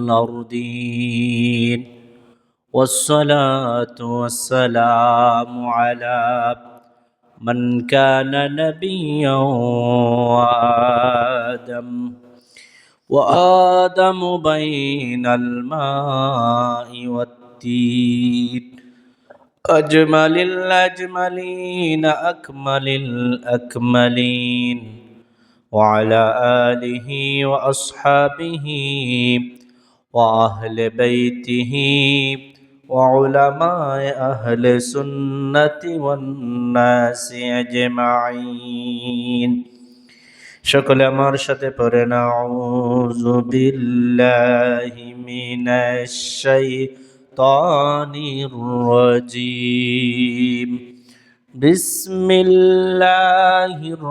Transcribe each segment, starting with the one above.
الأرضين والصلاة والسلام على من كان نبيا وآدم بين الماء والتين أجمل الأجملين أكمل الأكملين وعلى آله وأصحابه وأهل بيته وعلماء أهل السنة والناس أجمعين সকলে আমার সাথে পড়েন আউযু বিল্লাহি মিনাশ শাইতানির রাজীম বিসমিল্লাহির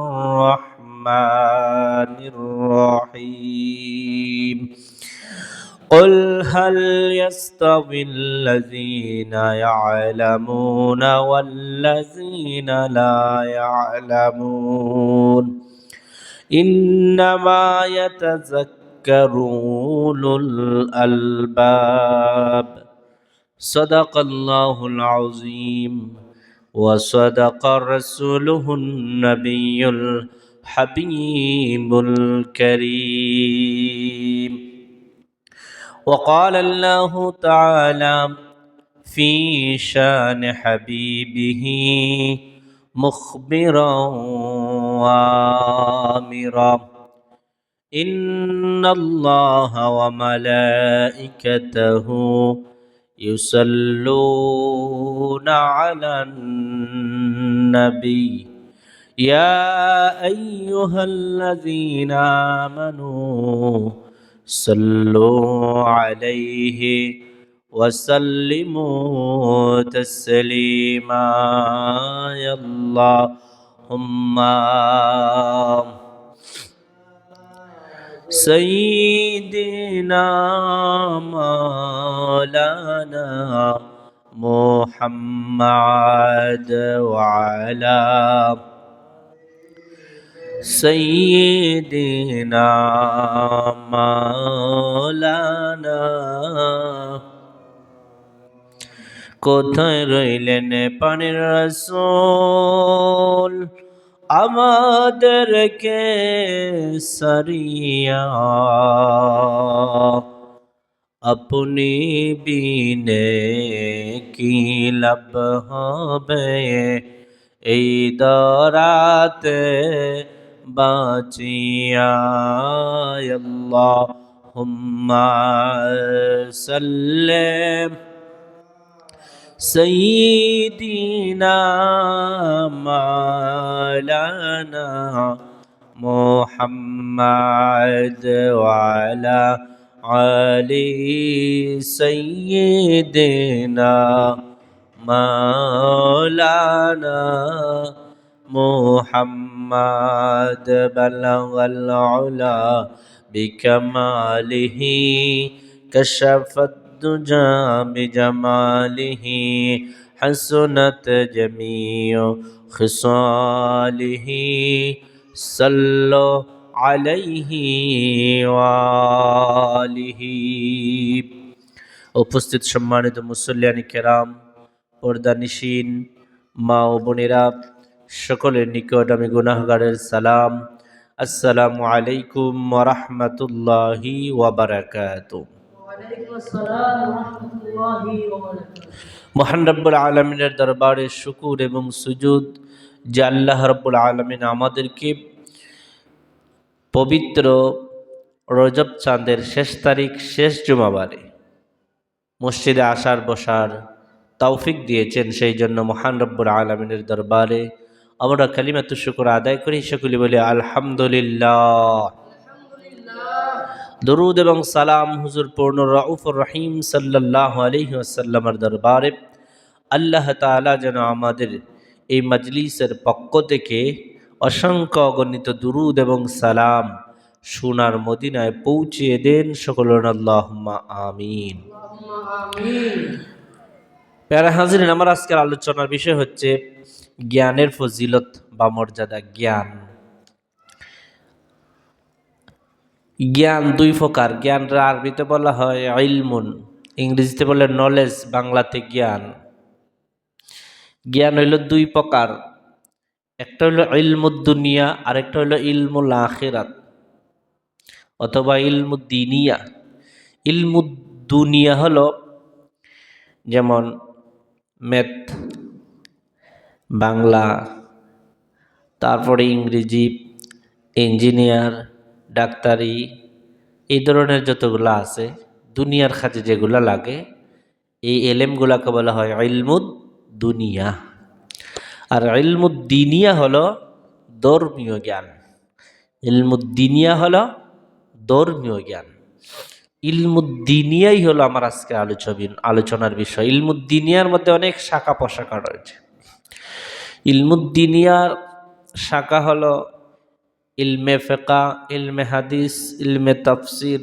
রাহমানির রহিম قل هل يستوي الذين يعلمون والذين لا يعلمون إنما يتذكر أولو الألباب صدق الله العظيم وصدق رسوله النبي الحبيب الكريم وقال الله تعالى في شان حبيبه مخبرا وآمرا إن الله وملائكته يصلون على النبي يا أيها الذين آمنوا صلوا عليه وسلموا تسليما يا اللهم سيدنا مولانا محمد وعلى سيدنا مولانا কোথায় রইলেন পানির রাসূল আমাদেরকে সারিয়া আপনি বিনে কি লাভ হবে এই দরাতে বাঁচিয়া আল্লাহুম্মা সাল্লি سيدنا مولانا محمد وعلى آل سيدنا مولانا محمد بلغ العلا بكماله كشف الدجى بجماله حسنت جميع خصاله صلوا عليه وآله উপস্থিত সম্মানিত মুসল্লিয়ান কেরাম, পর্দানিশীন মা ও বোনেরা, সকলের নিকট আমি গুনাহগারের সালাম। আসসালামু আলাইকুম ওয়া রাহমাতুল্লাহি ওয়া বারাকাতুহু। মহান রব্বুল আলামিনের দরবারে শুকর এবং সুজুদ যে আল্লাহ রব্বুল আলামিন আমাদেরকে পবিত্র রজব চাঁদের শেষ তারিখ, শেষ জুমাবারে মসজিদে আসার বসার তৌফিক দিয়েছেন। সেই জন্য মহান রব্বুল আলামিনের দরবারে আমরা কালিমাতুশ শুকর আদায় করি। সকলে বলে আলহামদুলিল্লাহ। দরুদ এবং সালাম হুজুর পূর্ণ রাউফুর রহিম সাল্লাল্লাহু আলাইহি ওয়াসাল্লামের দরবারে আল্লাহ তাআলা যেন আমাদের এই মজলিসের পক্ষ থেকে অসংখ্য অগণিত দুরুদ এবং সালাম সোনার মদিনায় পৌঁছিয়ে দেন। সকলের আল্লাহুম্মা আমিন। প্যারা হাজিরিন, আমার আজকের আলোচনার বিষয় হচ্ছে জ্ঞানের ফজিলত বা মর্যাদা। জ্ঞান জ্ঞান দুই প্রকার। জ্ঞানরা আরবিতে বলা হয় ইলমুন, ইংরেজিতে বলে নলেজ, বাংলাতে জ্ঞান। জ্ঞান হইল দুই প্রকার, একটা হইল ইলমুদ দুনিয়া আর একটা হইল ইলমুল আখিরাত অথবা ইলমুদ দিনিয়া। ইলমুদ দুনিয়া হলো যেমন ম্যাথ, বাংলা, তারপরে ইংরেজি, ইঞ্জিনিয়ার, ডাক্তারি, এই ধরনের যতগুলো আছে দুনিয়ার কাজে যেগুলো লাগে, এই এলেমগুলাকে বলা হয় ইলমুদ দুনিয়া। আর ইলমুদ দিনিয়া হলো ধর্মীয় জ্ঞান। ইলমুদ দিনিয়া হলো ধর্মীয় জ্ঞান। ইলমুদ দিনিয়াই হলো আমার আজকে আলোচনার বিষয়। ইলমুদ দিনিয়ার মধ্যে অনেক শাখা প্রশাখা রয়েছে। ইলমুদ দিনিয়ার শাখা হলো ইলমে ফিকহ, ইলমে হাদিস, ইলমে তাফসির,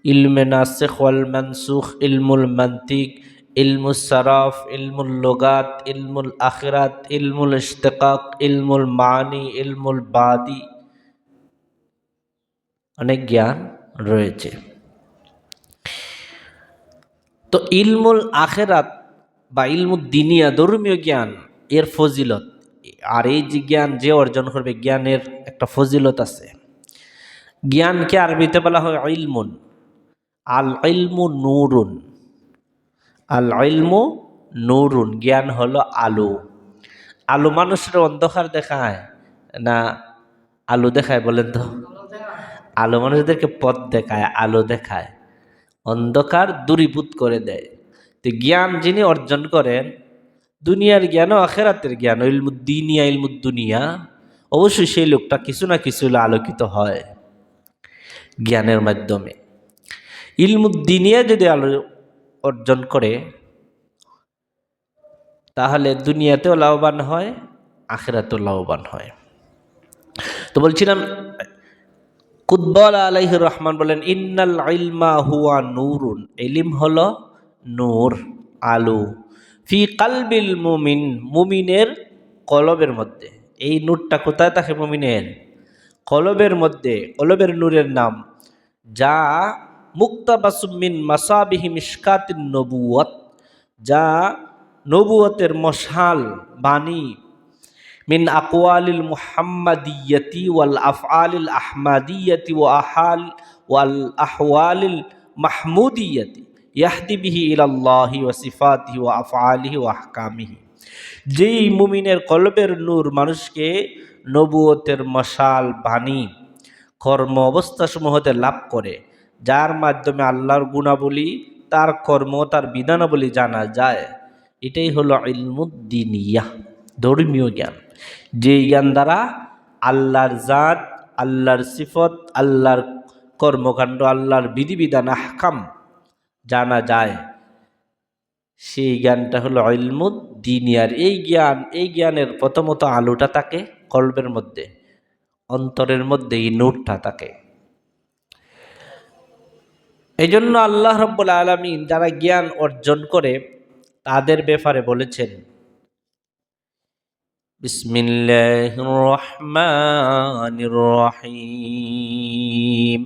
ইলমে নাসিখ ওয়াল মানসুখ, ইলমুল মান্তিক, ইলমুল সারাফ, ইলমুল লুগাত, ইলমুল আখিরাত, ইলমুল ইশতিকাক, ইলমুল মানি, ইলমুল বাদি, অনেক জ্ঞান রয়েছে। তো ইলমুল আখিরাত বা ইলমুদ দিনিয়া ধর্মীয় জ্ঞান, এর ফজিলত, আর এই যে জ্ঞান যে অর্জন করবে জ্ঞানের একটা ফজিলত আছে। জ্ঞানকে আরবিতে বলা হয় ইলমুন। আল ইলমু নূরুন, আল ইলমু নূরুন, জ্ঞান হলো আলো। আলো মানুষের অন্ধকার দেখায় না আলো দেখায় বলেন তো? আলো মানুষদেরকে পথ দেখায়, আলো দেখায়, অন্ধকার দূরীভূত করে দেয়। তো জ্ঞান যিনি অর্জন করেন, দুনিয়ার জ্ঞান ও আখেরাতের জ্ঞান, ইলমুদ্দিনিয়া ইলমুদ্দুনিয়া, অবশ্যই সেই লোকটা কিছু না কিছু আলোকিত হয় জ্ঞানের মাধ্যমে। ইলমুদ্দিনিয়া যদি আলো অর্জন করে তাহলে দুনিয়াতেও লাভবান হয়, আখেরাতেও লাভবান হয়। তো বলছিলাম কুতবুল আলাইহির রহমান বলেন ইন্নাল ইলমা হুয়া নূরুন, ইলম হলো নূর, আলো, ফি কালবিল মুমিন, মুমিনের কলবের মধ্যে। এই নূরটা কোথায় থাকে? মুমিনের কলবের মধ্যে। কলবের নূরের নাম যা মুক্তাবাসুম মিন মাসাবিহি মিশকাতিন নবুওয়াত, যা নবুয়তের মশাল বাণী, মিন আকওয়ালিল মুহাম্মাদিয়্যাতি ওয়াল আফআলিল আহমাদিয়্যাতি ওয়াল আহওয়ালিল মাহমুদিয়্যাতি ইয়াহদি বিহি ইলাল্লাহি ওয়া সিফাতিহি ওয়া আফআলিহি ওয়া আহকামিহি। যেই মুমিনের কলবের নূর মানুষকে নবুয়তের মশাল বাণী কর্ম অবস্থাসমূহতে লাভ করে, যার মাধ্যমে আল্লাহর গুণাবলী, তার কর্ম, তার বিধানাবলী জানা যায়, এটাই হলো ইলমুদ্দিনিয়া, ধর্মীয় জ্ঞান। যেই জ্ঞান দ্বারা আল্লাহর জাত, আল্লাহর সিফত, আল্লাহর কর্মকাণ্ড, আল্লাহর বিধিবিধান আহকাম জানা যায়, সেই জ্ঞানটা হলো ইলমুদ্দিনিয়ার। এই জ্ঞানের প্রথমত আলোটা থাকে কলবের মধ্যে, অন্তরের মধ্যে এই নূরটা থাকে। এই জন্য আল্লাহ রাব্বুল আলামিন যারা জ্ঞান অর্জন করে তাদের ব্যাপারে বলেছেন বিসমিল্লাহির রহমানির রহিম,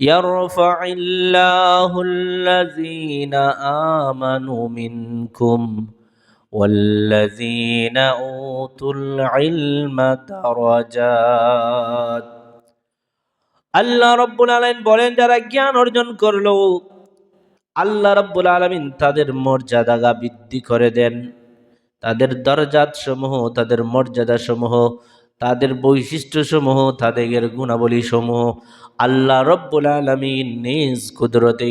ইয়ারফাইল্লাহুল্লাযীনা আমানু মিনকুম ওয়াল্লাযীনা উতুল ইলমা দারাজাত। আল্লাহ রাব্বুল আলামিন বলেন যারা জ্ঞান অর্জন করলো, আল্লাহ রাব্বুল আলামিন তাদের মর্যাদা বৃদ্ধি করে দেন, তাদের দরজাত সমূহ, তাদের মর্যাদা সমূহ, তাদের বৈশিষ্ট্য সমূহ, তাদের গুণাবলী সমূহ আল্লাহ রাব্বুল আলামিন নিজ কুদরতে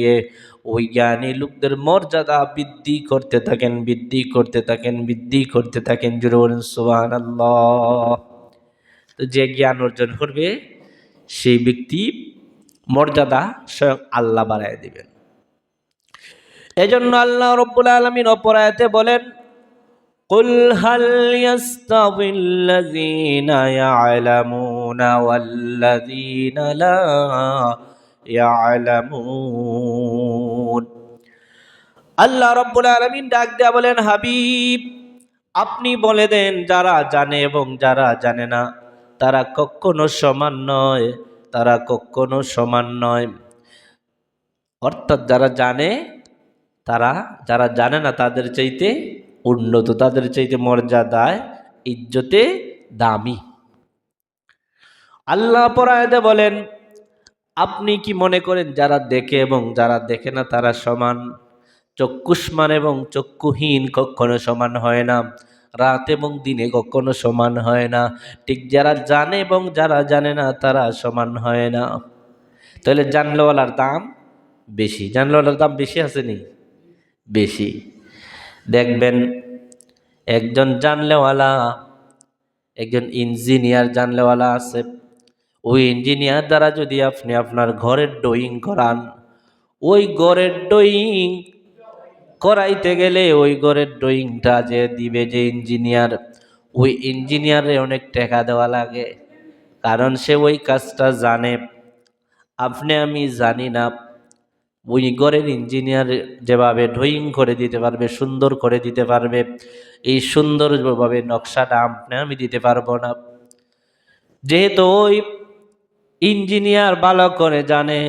ওই জ্ঞানী লোকদের মর্যাদা বৃদ্ধি করতে থাকেন, বৃদ্ধি করতে থাকেন, বৃদ্ধি করতে থাকেন। জোরে বলুন সুবহানাল্লাহ। তো যে জ্ঞান অর্জন করবে সেই ব্যক্তি মর্যাদা স্বয়ং আল্লাহ বাড়ায় দিবেন। এজন্য আল্লাহ রাব্বুল আলামিন অপর আয়াতে বলেন কুল হাল ইয়াস্তাবিল্লাযীনা ইয়ালামুনা ওয়াল্লাযীনা লা ইয়ালামুন। আল্লাহ রাব্বুল আলামিন ডাক দেয়া বলেন হাবিব আপনি বলে দেন যারা জানে এবং যারা জানে না তারা কখনো সমান নয়, তারা কখনো সমান নয়। অর্থাৎ যারা জানে, তারা যারা জানে না তাদের চাইতে উন্নত, তাদের চাইতে মর্যাদায় ইজ্জতে দামি। আল্লাহ পরায়াতে বলেন, আপনি কি মনে করেন যারা দেখে এবং যারা দেখে না তারা সমান? চক্ষুষ্মান এবং চক্ষুহীন কখনো সমান হয় না, রাত এবং দিনে কখনো সমান হয় না। ঠিক যারা জানে এবং যারা জানে না তারা সমান হয় না। তাহলে জানলেওয়ালার দাম বেশি, জানলেওয়ালার দাম বেশি আসেনি? বেশি। দেখবেন একজন জানলেওয়ালা, একজন ইঞ্জিনিয়ার জানলেওয়ালা আছে, ওই ইঞ্জিনিয়ার দ্বারা যদি আপনি আপনার ঘরের ড্রয়িং করান, ওই ঘরের ড্রয়িং করাইতে গেলে ওই ঘরের ড্রয়িংটা যে দিবে যে ইঞ্জিনিয়ার, ওই ইঞ্জিনিয়ারে অনেক টাকা দেওয়া লাগে, কারণ সে ওই কাজটা জানে। আপনি আমি জানি না। ওই ঘরের ইঞ্জিনিয়ার যেভাবে ড্রয়িং করে দিতে পারবে, সুন্দর করে দিতে পারবে, এই সুন্দরভাবে নকশাটা আপনি আমি দিতে পারবো না। যেহেতু ওই ইঞ্জিনিয়ার ভালো করে জানে,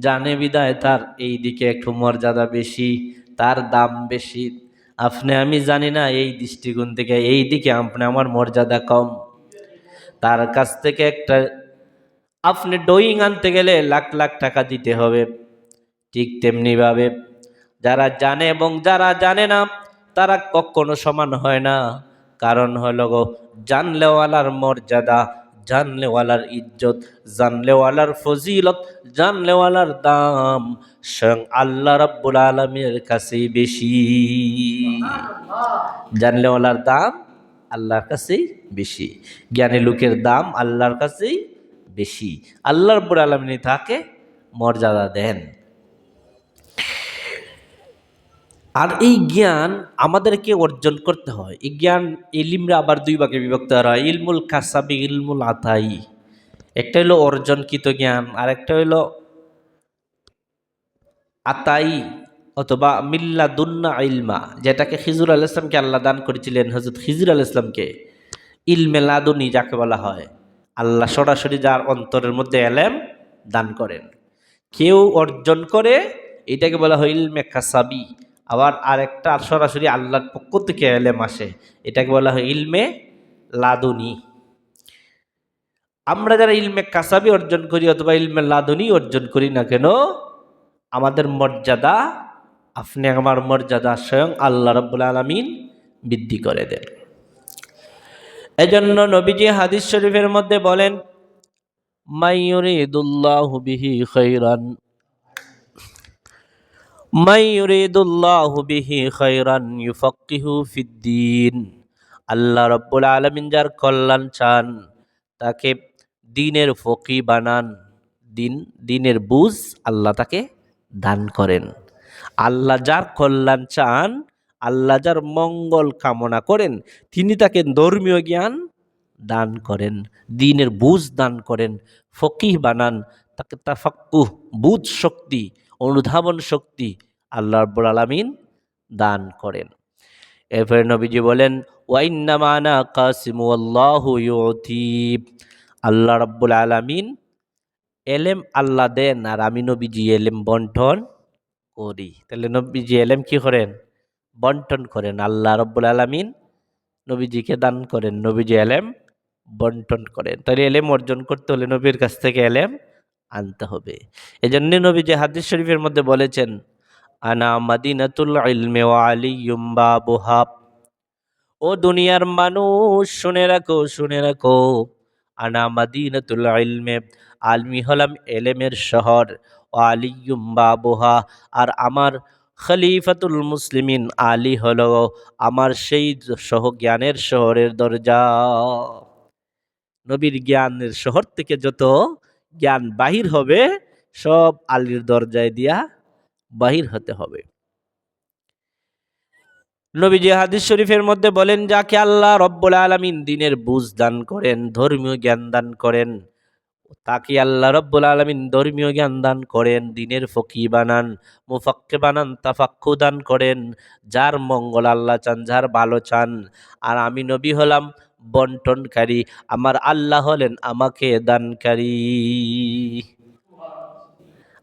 জানে বিদায় তার এই দিকে একটু মর্যাদা বেশি, তার দাম বেশি। আপনি আমি জানি না, এই দৃষ্টিকোণ থেকে এই দিকে আপনি আমার মর্যাদা কম। তার কাছ থেকে একটা আপনি ড্রয়িং আনতে গেলে লাখ লাখ টাকা দিতে হবে। ঠিক তেমনিভাবে যারা জানে এবং যারা জানে না তারা কখনো সমান হয় না। কারণ হলো গো, জানলেওয়ালার মর্যাদা, জানলেওয়ালার ইজ্জত, জানলেওয়ালার ফজিলত, জানলেওয়ালার দাম স্বয়ং আল্লাহ রাব্বুল আলামিনের কাছেই বেশি। জানলেওয়ালার দাম আল্লাহর কাছেই বেশি, জ্ঞানী লোকের দাম আল্লাহর কাছেই বেশি। আল্লাহ রাব্বুল আলামিন তাকে মর্যাদা দেন। আর এই জ্ঞান আমাদেরকে অর্জন করতে হয়। এই জ্ঞান ইলমরা আবার দুই ভাগে বিভক্ত হয়, ইলমুল কাসাবি, ইলমুল আতাই। একটা হলো অর্জনকৃত জ্ঞান, আর একটা হলো আতাই অথবা মিল্লাদুন্না ইলমা, যেটাকে খিজর আল ইসলামকে আল্লাহ দান করেছিলেন। হযরত খিজর আল ইসলামকে ইলমে লাদুনি যাকে বলা হয়, আল্লাহ সরাসরি যার অন্তরের মধ্যে এলেম দান করেন। কেউ অর্জন করে, এটাকে বলা হয় ইলমে কাসাবি। আবার আরেকটা সরাসরি আল্লাহর পক্ষ থেকে এলেম আসে, এটাকে বলা হয় ইলমে লাদুনি। আমরা যারা ইলমে কাসাবি অর্জন করি অথবা ইলমে লাদুনি অর্জন করি না কেন, আমাদের মর্যাদা, আপনি আমার মর্যাদা স্বয়ং আল্লাহ রাব্বুল আলামিন বৃদ্ধি করে দেন। এজন্য নবীজি হাদিস শরীফের মধ্যে বলেন, মাইয়ুরিদুল্লাহু বিহি খাইরান, মাইয়ুরিদুল্লাহু বিহি খাইরান ইউফাক্কিহু ফিদ্দীন। আল্লাহ রাব্বুল আলামিন যার কল্যাণ চান তাকে দ্বীনের ফকি বানান, দ্বীনের বুঝ আল্লাহ তাকে দান করেন। আল্লাহ যার কল্যাণ চান, আল্লাহ যার মঙ্গল কামনা করেন, তিনি তাকে ধর্মীয় জ্ঞান দান করেন, দ্বীনের বুঝ দান করেন, ফকিহ বানান, তাকে তাফাক্কুহ বুঝ শক্তি, অনুধাবন শক্তি আল্লাহ রাব্বুল আলামিন দান করেন। এরপরে নবীজি বলেন, ওয়াইন্নামা আনা কাসিমু আল্লাহু ইউতি। আল্লাহ রাব্বুল আলামিন এলেম আল্লাহ দেন, আর আমি নবীজি এলেম বন্টন করি। তাহলে নবীজি এলেম কি করেন? বন্টন করেন। আল্লাহ রাব্বুল আলামিন নবীজিকে দান করেন, নবীজি এলেম বন্টন করেন। তাহলে এলেম অর্জন করতে হলে নবীর কাছ থেকে এলেম আনতে হবে। এজন্য নবীজি হাদিস শরীফের মধ্যে বলেছেন, আনা মাদিনাতুল ইলমি ওয়া আলিয়্যুম বাবুহা। ও দুনিয়ার মানুষ শুনে রাখো, শুনে রাখো, আনা মাদিনাতুল ইলমি, আমি হলাম এলেমের শহর, ও আলিয়্যুম বাবুহা, আর আমার খলিফাতুল মুসলিমিন আলী হলো আমার সেই জ্ঞানের শহরের দরজা। নবীর জ্ঞানের শহর থেকে যত জ্ঞান বাহির হবে সব আলীর দরজায় দিয়া বাহির হতে হবে। নবীজি হাদিস শরীফের মধ্যে বলেন, যাকে আল্লাহ রব্বুল আলামিন দ্বীনের বুঝ দান করেন, ধর্মীয় জ্ঞান দান করেন, তাকে আল্লাহ রব্বুল আলামিন ধর্মীয় জ্ঞান দান করেন, দ্বীনের ফকিহ বানান, মুফাক্কিহ বানান, তাফাক্কুহ দান করেন। যার মঙ্গল আল্লাহ চান, যার ভালো চান। আর আমি নবী হলাম বন্টনকারী, আমার আল্লাহ হলেন আমাকে দানকারী।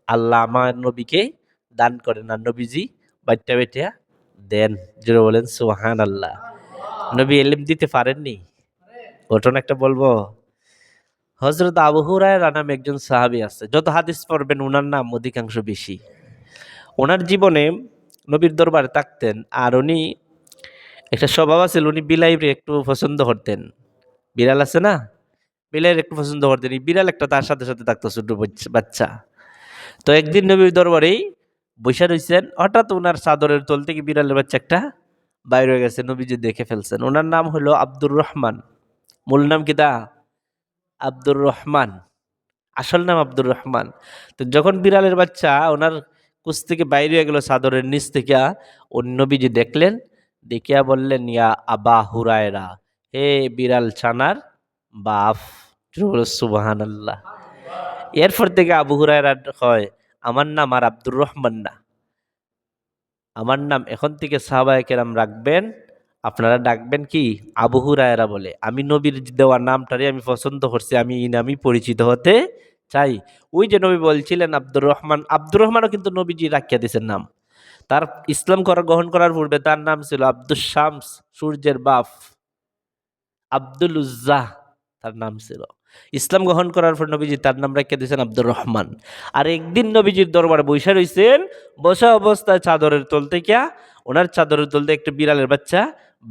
আল্লাহ আমার নবীকে দান করেন আর নবীজি বাচ্চা বেটিয়া দেন। জোরে বলেন সুবহানাল্লাহ। নবী এলিম দিতে পারেননি? ঘটনা একটা বলবো। হযরত আবু হুরায়রা নামে একজন সাহাবী আছে, যত হাদিস পড়বেন ওনার নাম অধিকাংশ বেশি। ওনার জীবনে নবীর দরবারে থাকতেন, আর উনি একটা স্বভাব আছে, উনি বিলাইরে একটু পছন্দ করতেন। বিড়াল আছে না, বিড়াল একটু পছন্দ করতেন। এই বিড়াল একটা তার সাথে সাথে থাকতো, ছোট বাচ্চা। তো একদিন নবীর দরবারেই বৈশা রইছেন, হঠাৎ ওনার চাদরের তল থেকে বিড়ালের বাচ্চা একটা বাইর হয়ে গেছে, নবীজি দেখে ফেলছেন। ওনার নাম হলো আব্দুর রহমান। মূল নাম কিতা? আব্দুর রহমান। আসল নাম আব্দুর রহমান। তো যখন বিড়ালের বাচ্চা ওনার কুচ থেকে বাইরে হয়ে গেল চাদরের নিচ থেকে, ও নবীজি দেখলেন, দেখিয়া বললেন, ইয়া আবা হুরায়রা, হে বিড়াল ছানার বাপ। সুবহানাল্লাহ। এরপর থেকে আবু হুরায়রা হয়, আমার নাম আর আব্দুর রহমান না, আমার নাম এখন থেকে সাহাবায়ে কেরাম রাখবেন, আপনারা ডাকবেন কি? আবু হুরায়রা বলে। আমি নবীর দেওয়া নামটারে আমি পছন্দ করছি, আমি এই নামই পরিচিত হতে চাই। ওই যে নবী বলছিলেন আব্দুর রহমান, আব্দুর রহমানও কিন্তু নবীজি রাখিয়া দিয়েছেন নাম। তার ইসলাম গ্রহণ করার পূর্বে তার নাম ছিল আব্দুস শামস, সূর্যের বাপ। আব্দুল উজ্জাহ তার নাম ছিল। ইসলাম গ্রহণ করার পর নবীজি তার নাম রেখে দিয়েছেন আব্দুর রহমান। আর একদিন নবীজির দরবারে বসে রইছেন, বসা অবস্থায় চাদরের তল থেকে, ওনার চাদরের তল থেকে একটা বিড়ালের বাচ্চা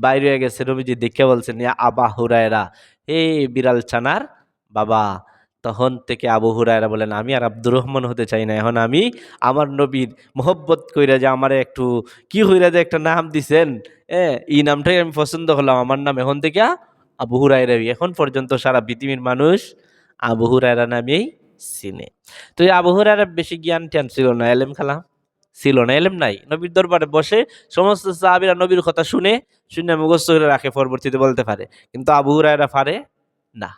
বাইরে হয়ে গেছে। নবীজি দেখে বলছেন, ইয়া আবা হুরায়রা, হে বিড়াল ছানার বাবা। তখন থেকে আবু হুরায়রা বলেন, আমি আর আব্দুর রহমান হতে চাই না, এখন আমি আমার নবীর মোহব্বত কইরা যে আমারে একটু কি হইরা যে একটা নাম দিছেন, এই নামটাই আমি পছন্দ করলাম, আমার নাম এখন থেকে আবু হুরায়রা। এখন পর্যন্ত সারা পৃথিবীর মানুষ আবু হুরায়রা নামেই চিনে। তো এই আবু হুরায়রা বেশি জ্ঞান ট্যান ছিল না, এলেম খালাম ছিল না, এলেম নাই। নবীর দরবারে বসে সমস্ত সাহাবীরা নবীর কথা শুনে শুনে মুখস্থ করে রাখে, পরবর্তীতে বলতে পারে। কিন্তু আবু হুরায়রা পারে না,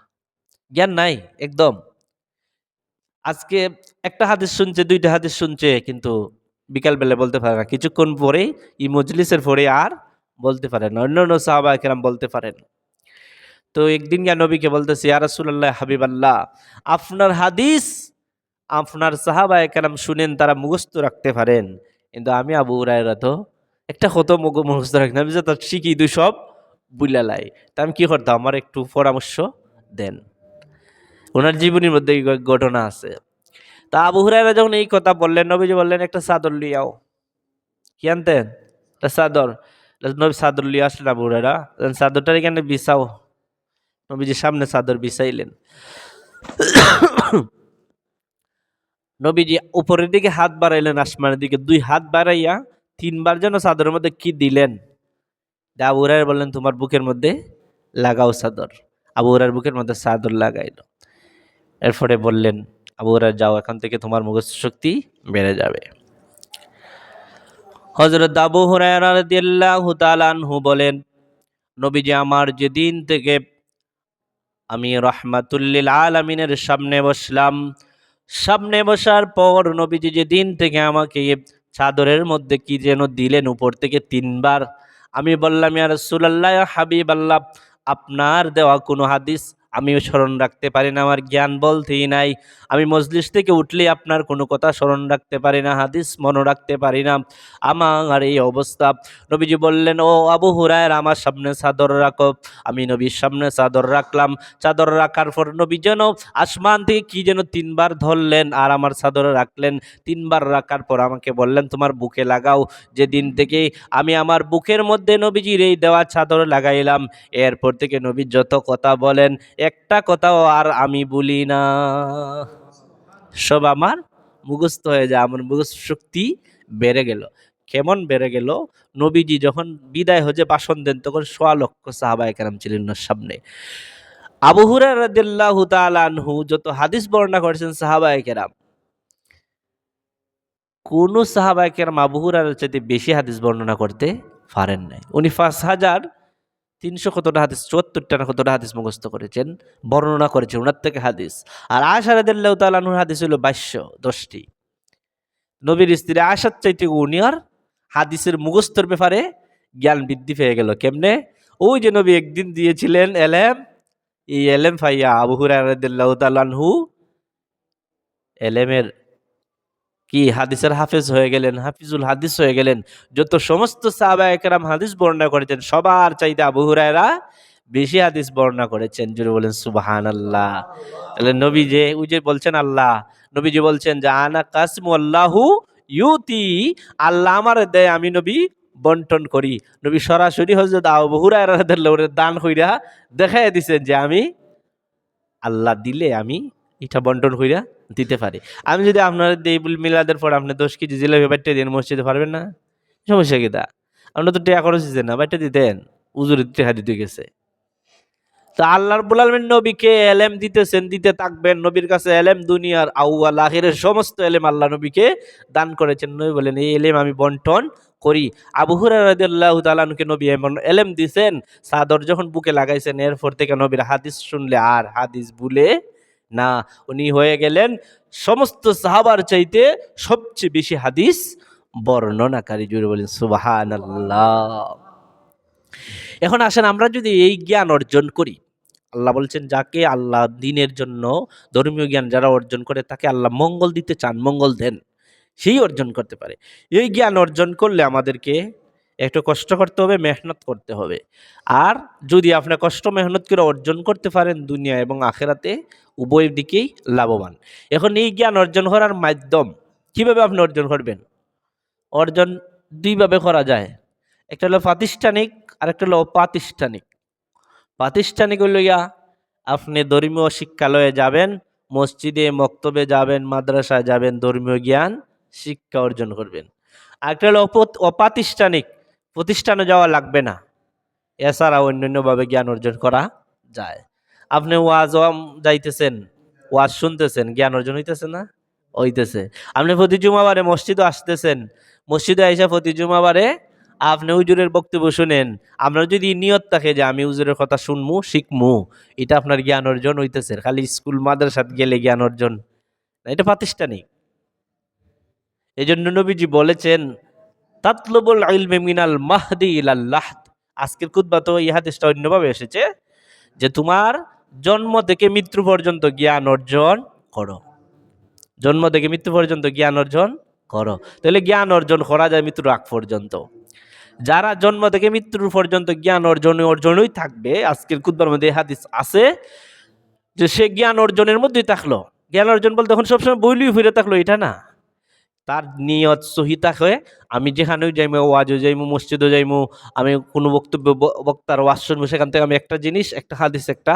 জ্ঞান নাই একদম। আজকে একটা হাদিস শুনছে, দুইটা হাদিস শুনছে, কিন্তু বিকাল বেলা বলতে পারে না। কিছুক্ষণ পরে এই মজলিসের পরে আর বলতে পারে না। অন্যান্য সাহাবায়ে কেরাম বলতে পারেন। তো একদিন গিয়া নবীকে বলতেছে, ইয়া রাসূলুল্লাহ, হাবিবাল্লাহ, আপনার হাদিস আপনার সাহাবায়ে কেরাম শুনেন, তারা মুখস্থ রাখতে পারেন, কিন্তু আমি আবু হুরায়রা তো একটা কত মুখস্থ রাখি না, আমি যত শিখি দুই সব বুইলা লাই। তা আমি কি করতাম, আমার একটু পরামর্শ দেন। ওনার জীবনীর মধ্যে এই ঘটনা আছে। তা আবু হুরায়রা যখন এই কথা বললেন, নবীজি বললেন, একটা চাদর লিয়াও। কি আনতেন? একটা চাদর। নবী চাদর লিয়ে আসলেন, আবু হুরায়রা চাদরটার এখানে বিছাও। নবীজির সামনে চাদর বিছাইলেন। নবীজি উপরের দিকে হাত বাড়াইলেন, আসমানের দিকে দুই হাত বাড়াইয়া তিনবার যেন চাদরের মধ্যে কি দিলেন। আবু হুরায়রা বললেন, তোমার বুকের মধ্যে লাগাও চাদর। আবু হুরায়রার বুকের মধ্যে চাদর লাগাইল। এরপরে বললেন, আবু হুরায়রা, যাও, এখান থেকে তোমার মুখস্থ শক্তি বেড়ে যাবে। হযরত আবু হুরায়রা রাদিয়াল্লাহু তাআলা আনহু বলেন, নবীজি আমার যেদিন থেকে আমি রাহমাতুল লিল আলামিনের সামনে বসলাম, সামনে বসার পর নবীজি যেদিন থেকে আমাকে চাদরের মধ্যে কি যেন দিলেন উপর থেকে তিনবার, আমি বললাম, ইয়া রাসূলুল্লাহ, ইয়া হাবিবাল্লাহ, আপনার দেওয়া কোনো হাদিস আমিও স্মরণ রাখতে পারি না, আমার জ্ঞান বলতেই নাই। আমি মজলিস থেকে উঠলে আপনার কোনো কথা স্মরণ রাখতে পারি না, হাদিস মনে রাখতে পারি না, আমার এই অবস্থা। নবীজি বললেন, ও আবু হুরায়রা, আমার সামনে চাদর রাখো। আমি নবীর সামনে চাদর রাখলাম। চাদর রাখার পর নবী যেন আসমান থেকে কি যেন তিনবার ধরলেন আর আমার চাদরে রাখলেন। তিনবার রাখার পর আমাকে বললেন, তোমার বুকে লাগাও। যেদিন থেকে আমি আমার বুকের মধ্যে নবীজির এই দেওয়া চাদর লাগাইলাম, এরপর থেকে নবী যত কথা বলেন একটা কথাও আর আমি বলি না, সব আমার মুখস্থ হয়ে যায়। আমার মুখস্থ শক্তি বেড়ে গেল। কেমন বেড়ে গেল? নবীজি যখন বিদায় হজে ভাষণ দেন, তখন সোয়া লক্ষ সাহাবায়ে কেরাম ছিলেন ওনার সামনে। আবু হুরায়রা রাদিয়াল্লাহু তাআলা আনহু যত হাদিস বর্ণনা করেছেন সাহাবায়ে কেরাম, কোন সাহাবায়ে কেরাম আবু হুরায়রার চাইতে বেশি হাদিস বর্ণনা করতে পারেন নাই। উনি ৫,৩০০ কতটা হাদিস, ৭৪টা না কতটা হাদিস মুখস্থ করেছেন, বর্ণনা করেছেন ওনার থেকে হাদিস। আর আয়েশা রাদিয়াল্লাহু তাআলা আনহার হাদিস হলো ২২১০টি। নবীর স্ত্রী আয়েশার চাইতে উনি আর হাদিসের মুখস্থর ব্যাপারে জ্ঞান বৃদ্ধি পেয়ে গেল। কেমনে? ওই যে নবী একদিন দিয়েছিলেন এলেম, এই এলেম পাইয়া আবু হুরায়রা রাদিয়াল্লাহু তাআলা আনহু এলেমের কি হাদিসের হাফেজ হয়ে গেলেন, হাফিজুল হাদিস হয়ে গেলেন। যত সমস্ত সাহাবায়ে কেরাম হাদিস বর্ণনা করেছেন সবার চাইতে আবু হুরায়রা বেশি হাদিস বর্ণনা করেছেন। জুড়ে বলেন সুবহানাল্লাহ। তাহলে নবী যে ওই যে বলছেন আল্লাহ, নবীজি বলছেন যে আনা কাসমু আল্লাহু ইউতি, আল্লাহ আমার দেয় আমি নবী বন্টন করি। নবী সরাসরি হযরত আবু হুরায়রা রাদিয়াল্লাহু আনহু দান কইরা দেখাইয়া দিছেন যে আমি আল্লাহ দিলে আমি এটা বন্টন কইরা দিতে পারি। আমি যদি আপনার ঈদুল মিলাদের পর আপনি 10 কেজি জিলাপি বাইট্টা দেন, মসজিদে পারবেন না? সমস্যা কি তা? আপনারা তো টাকা খরচ দিতেন না, বাইট্টা দিতেন। হুজুরের টাকা দিতে গেছে। তো আল্লাহ রাব্বুল আলামিন নবীকে এলেম দিতেছেন, দিতে থাকবেন। নবীর কাছে এলেম দুনিয়ার আউয়াল আখিরের সমস্ত এলেম আল্লাহ নবীকে দান করেছেন। নবী বলেন এই এলেম আমি বন্টন করি। আবু হুরায়রা রাদিয়াল্লাহু তাআলা আনহুকে নবী এমন এলেম দিছেন, চাদর যখন বুকে লাগাইছেন এরপর থেকে নবীর হাদিস শুনলে আর হাদিস ভুলে না। উনি হয়ে গেলেন সমস্ত সাহাবার চাইতে সবচেয়ে বেশি হাদিস বর্ণনাকারী। জুড়ে বলেন সুবহানাল্লাহ। এখন আসেন আমরা যদি এই জ্ঞান অর্জন করি, আল্লাহ বলছেন যাকে আল্লাহ দ্বীনের জন্য ধর্মীয় জ্ঞান যারা অর্জন করে তাকে আল্লাহ মঙ্গল দিতে চান, মঙ্গল দেন, সেই অর্জন করতে পারে। এই জ্ঞান অর্জন করলে আমাদেরকে একটু কষ্ট করতে হবে, মেহনত করতে হবে। আর যদি আপনি কষ্ট মেহনত করে অর্জন করতে পারেন দুনিয়া এবং আখেরাতে উভয় দিকেই লাভবান। এখন এই জ্ঞান অর্জন করার মাধ্যম কিভাবে আপনি অর্জন করবেন? অর্জন দুইভাবে করা যায়। একটা হলো প্রাতিষ্ঠানিক আর একটা হলো অপ্রাতিষ্ঠানিক। প্রাতিষ্ঠানিক হইল ইয়া আপনি ধর্মীয় শিক্ষালয়ে যাবেন, মসজিদে মক্তবে যাবেন, মাদ্রাসায় যাবেন, ধর্মীয় জ্ঞান শিক্ষা অর্জন করবেন। আরেকটা হলো অপ্রাতিষ্ঠানিক, প্রতিষ্ঠানে যাওয়া লাগবে না, এছাড়া অন্যান্যভাবে জ্ঞান অর্জন করা যায়। আপনি ওয়াজ যাইতেছেন, ওয়াজ শুনতেছেন, জ্ঞান অর্জন হইতেছে না? হইতেছে। আপনি প্রতি জুমাবারে মসজিদে আসতেছেন, মসজিদে আইসা প্রতি জুমাবারে আপনি হুজুরের বক্তব্য শুনেন। আপনার যদি নিয়ত থাকে যে আমি হুজুরের কথা শুনমু, শিখমু, এটা আপনার জ্ঞান অর্জন হইতেছে। খালি স্কুল মাদ্রাসাত গেলে জ্ঞান অর্জন না, এটা প্রাতিষ্ঠানিক। এই জন্য নবীজি বলেছেন তাতলুবুল ইলমি মিনাল মাহদি ইলাল লাহদ। আজকের খুতবা তো এই হাদিসটা অন্যভাবে এসেছে যে তোমার জন্ম থেকে মৃত্যু পর্যন্ত জ্ঞান অর্জন করো। জন্ম থেকে মৃত্যু পর্যন্ত জ্ঞান অর্জন করো। তাহলে জ্ঞান অর্জন করা যায় মৃত্যুর আগ পর্যন্ত। যারা জন্ম থেকে মৃত্যুর পর্যন্ত জ্ঞান অর্জনই থাকবে, আজকের খুতবার মধ্যে হাদিস আছে যে সে জ্ঞান অর্জনের মধ্যেই থাকলো। জ্ঞান অর্জন বলতে তখন সবসময় বইলই ফিরে থাকলো এটা না। তার নিয়ত সহি থাকে, আমি যেখানেও যাইমু, ওয়াজও যাইমু, মসজিদও যাইমু, আমি কোনো বক্তব্য বক্তার ওয়াজ শুনবো, সেখান থেকে আমি একটা জিনিস, একটা হাদিস, একটা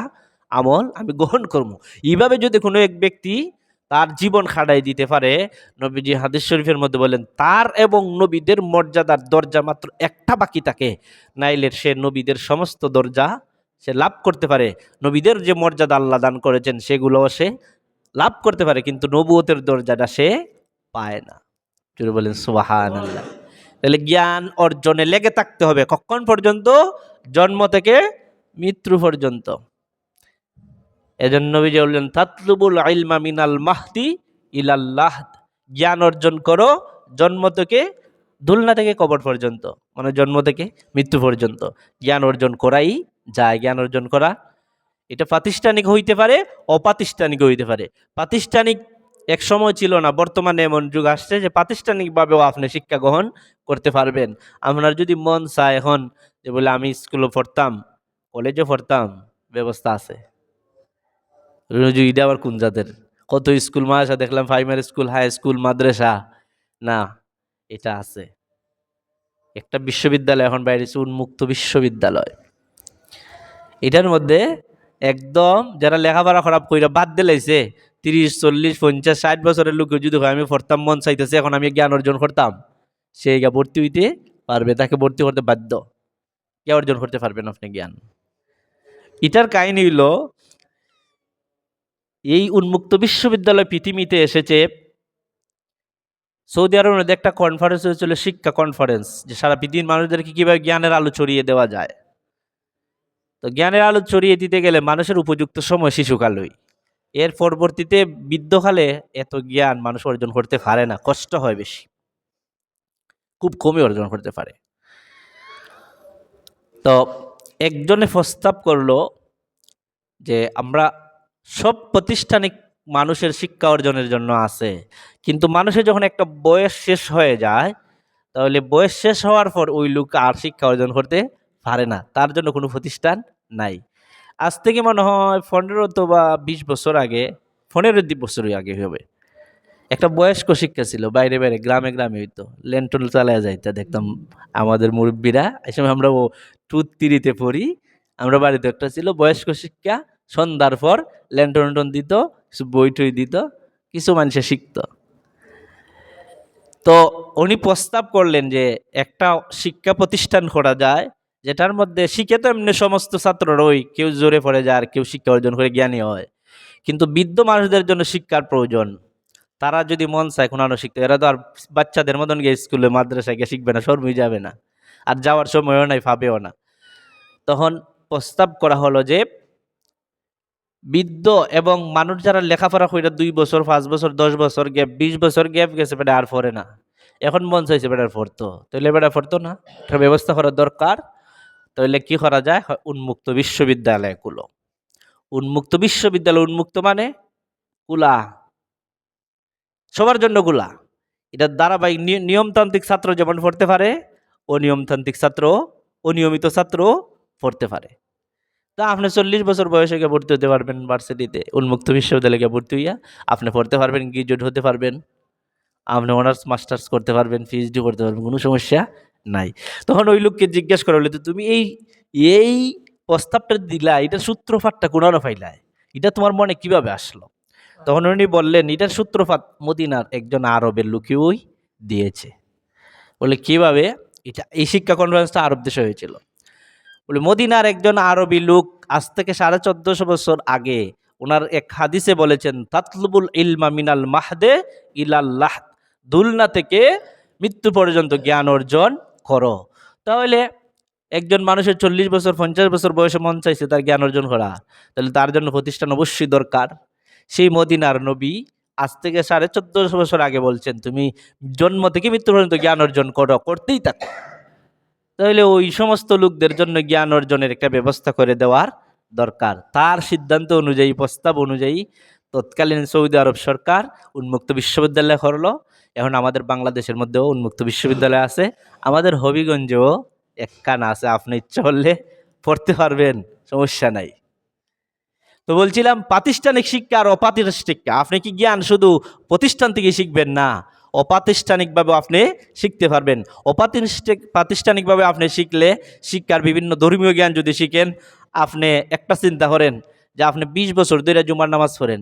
আমল আমি গ্রহণ করবো। এইভাবে যদি কোনো এক ব্যক্তি তার জীবন খাড়াই দিতে পারে, নবীজি হাদিস শরীফের মধ্যে বলেন তার এবং নবীদের মর্যাদার দরজা মাত্র একটা বাকি থাকে, নাইলে সে নবীদের সমস্ত দরজা সে লাভ করতে পারে। নবীদের যে মর্যাদা আল্লাহ দান করেছেন সেগুলোও সে লাভ করতে পারে, কিন্তু নবুয়তের দরজাটা সে পায় না। জোরে বলেন সুবহানাল্লাহ। তাহলে জ্ঞান অর্জনে লেগে থাকতে হবে কখন পর্যন্ত? জন্ম থেকে মৃত্যু পর্যন্ত। এজন্য নবীজি বললেন তাতলুবুল ইলমা মিনাল মাহদি ইলাল লাহদ। জ্ঞান অর্জন করো জন্ম থেকে, দুলনা থেকে কবর পর্যন্ত, মানে জন্ম থেকে মৃত্যু পর্যন্ত জ্ঞান অর্জন করাই যায়। জ্ঞান অর্জন করা এটা প্রাতিষ্ঠানিক হইতে পারে, অপ্রাতিষ্ঠানিক হইতে পারে। প্রাতিষ্ঠানিক এক সময় ছিল না, বর্তমানে এমন যুগ আসছে যে প্রাতিষ্ঠানিকভাবেও আপনি শিক্ষা গ্রহণ করতে পারবেন। আপনার যদি মন চায় এখন যে বলে আমি স্কুলে পড়তাম, কলেজে পড়তাম, ব্যবস্থা আছে। এটা আবার কোন জাতের? কত স্কুল মাদ্রাসা দেখলাম, প্রাইমারি স্কুল, হাই স্কুল, মাদ্রাসা না, এটা আছে। একটা বিশ্ববিদ্যালয় এখন বাইরে, উন্মুক্ত বিশ্ববিদ্যালয়। এটার মধ্যে একদম যারা লেখাপড়া খারাপ কইরা বাদ দিলাইছে, 30, 40, 50, 60 বছরের লোক যদি হয় আমি পড়তাম, মন চাইতেছে এখন আমি জ্ঞান অর্জন করতাম, সে ভর্তি হইতে পারবে, তাকে ভর্তি করতে বাধ্য। কে অর্জন করতে পারবেন আপনি জ্ঞান? এটার কাহিনী হইল এই উন্মুক্ত বিশ্ববিদ্যালয় পৃথিবীতে এসেছে সৌদি আরবের মধ্যে একটা কনফারেন্স হয়েছিল, শিক্ষা কনফারেন্স, যে সারা পৃথিবীর মানুষদেরকে কিভাবে জ্ঞানের আলো ছড়িয়ে দেওয়া যায়। তো জ্ঞানের আলো ছড়িয়ে দিতে গেলে মানুষের উপযুক্ত সময় শিশুকালই। এর পরবর্তীতে বৃদ্ধকালে এত জ্ঞান মানুষ অর্জন করতে পারে না, কষ্ট হয় বেশি, খুব কমই অর্জন করতে পারে। তো একজনে প্রস্তাব করলো যে আমরা সব প্রতিষ্ঠানিক মানুষের শিক্ষা অর্জনের জন্য আছে, কিন্তু মানুষের যখন একটা বয়স শেষ হয়ে যায়, তাহলে বয়স শেষ হওয়ার পর ওই লোক আর শিক্ষা অর্জন করতে পারে না, তার জন্য কোনো প্রতিষ্ঠান নাই। আজ থেকে মনে হয় 15 অথবা 20 বছর আগে, 15 বছরই আগে হবে, একটা বয়স্ক শিক্ষা ছিল, বাইরে বাইরে গ্রামে গ্রামে হইতো, ল্যান্টন চালায় যাইতে দেখতাম আমাদের মুরব্বীরা। এই সময় আমরা ও টুত তিরিতে পড়ি, আমরা বাড়িতে একটা ছিল বয়স্ক শিক্ষা, সন্ধ্যার পর ল্যান্টন দিত, কিছু বই টই দিত, কিছু মানুষে শিখতো। তো উনি প্রস্তাব করলেন যে একটা শিক্ষা প্রতিষ্ঠান করা যায়, যেটার মধ্যে শিখে তো এমনি সমস্ত ছাত্ররাই কেউ জোরে পড়ে যায় আর কেউ শিক্ষা অর্জন করে জ্ঞানী হয়, কিন্তু বৃদ্ধ মানুষদের জন্য শিক্ষার প্রয়োজন। তারা যদি মন চায় কোনো আরো শিখতে, এরা তো আর বাচ্চাদের মতন গিয়ে স্কুলে মাদ্রাসায় গিয়ে শিখবে না, শর্মই যাবে না, আর যাওয়ার সময়ও নাই, ভাবেও না। তখন প্রস্তাব করা হলো যে বৃদ্ধ এবং মানুষ যারা লেখাপড়া করে 2 বছর 5 বছর 10 বছর গ্যাপ 20 বছর গ্যাপ গেছে, বেটা আর পড়ে না, এখন মন চাইছে বেটার পড়তো, তাহলে বেটা পড়তো না, একটা ব্যবস্থা করা দরকার। তাহলে কি করা যায়? উন্মুক্ত বিশ্ববিদ্যালয়গুলো, উন্মুক্ত বিশ্ববিদ্যালয়, উন্মুক্ত মানে গুলা, সবার জন্য গুলা। এটা ধারাবাহিক নিয়মতান্ত্রিক ছাত্র যেমন পড়তে পারে, অনিয়মতান্ত্রিক ছাত্র, অনিয়মিত ছাত্র পড়তে পারে। তা আপনি 40 বছর বয়সে গিয়ে ভর্তি হতে পারবেন ভার্সিটিতে, উন্মুক্ত বিশ্ববিদ্যালয়ে গিয়ে ভর্তি হইয়া আপনি পড়তে পারবেন, গ্রাজুয়েট হতে পারবেন, আপনি অনার্স মাস্টার্স করতে পারবেন, পিএইচডি করতে পারবেন, কোনো সমস্যা নাই। তখন ওই লোককে জিজ্ঞেস করা হলো, তুমি এই এই প্রস্তাবটা দিলা, এটার সূত্রপাতটা কোনানো পাইলাই, এটা তোমার মনে কিভাবে আসলো? তখন উনি বললেন, এটার সূত্রপাত মদিনার একজন আরবের লোকেই দিয়েছে। বলে কিভাবে? এটা এই শিক্ষা কনফারেন্সটা আরব দেশে হয়েছিল। বলে মদিনার একজন আরবি লোক আজ থেকে 1450 বছর আগে ওনার এক হাদিসে বলেছেন, তাতলুবুল ইলমা মিনাল মাহদে ইলাল্লাহ, দুলনা থেকে মৃত্যু পর্যন্ত জ্ঞান অর্জন করো। তাহলে একজন মানুষের 40 বছর 50 বছর বয়সে মন চাইছে তার জ্ঞান অর্জন করা, তাহলে তার জন্য প্রতিষ্ঠান অবশ্যই দরকার। সেই মদিনার নবী আজ থেকে 1450 বছর আগে বলছেন, তুমি জন্ম থেকে মৃত্যু পর্যন্ত জ্ঞান অর্জন করো, করতেই থাকো। তাহলে ওই সমস্ত লোকদের জন্য জ্ঞান অর্জনের একটা ব্যবস্থা করে দেওয়ার দরকার। তার সিদ্ধান্ত অনুযায়ী, প্রস্তাব অনুযায়ী তৎকালীন সৌদি আরব সরকার উন্মুক্ত বিশ্ববিদ্যালয় করলো। এখন আমাদের বাংলাদেশের মধ্যেও উন্মুক্ত বিশ্ববিদ্যালয় আছে, আমাদের হবিগঞ্জেও একখানা আছে, আপনি ইচ্ছা করলে পড়তে পারবেন, সমস্যা নাই। তো বলছিলাম প্রাতিষ্ঠানিক শিক্ষা আর অপ্রাতিষ্ঠানিক শিক্ষা, আপনি কি জ্ঞান শুধু প্রতিষ্ঠান থেকে শিখবেন না, অপ্রাতিষ্ঠানিকভাবে আপনি শিখতে পারবেন। প্রাতিষ্ঠানিকভাবে আপনি শিখলে, শিক্ষার বিভিন্ন ধর্মীয় জ্ঞান যদি শিখেন, আপনি একটা চিন্তা করেন যে আপনি 20 বছর ধরে জুমার নামাজ পড়েন,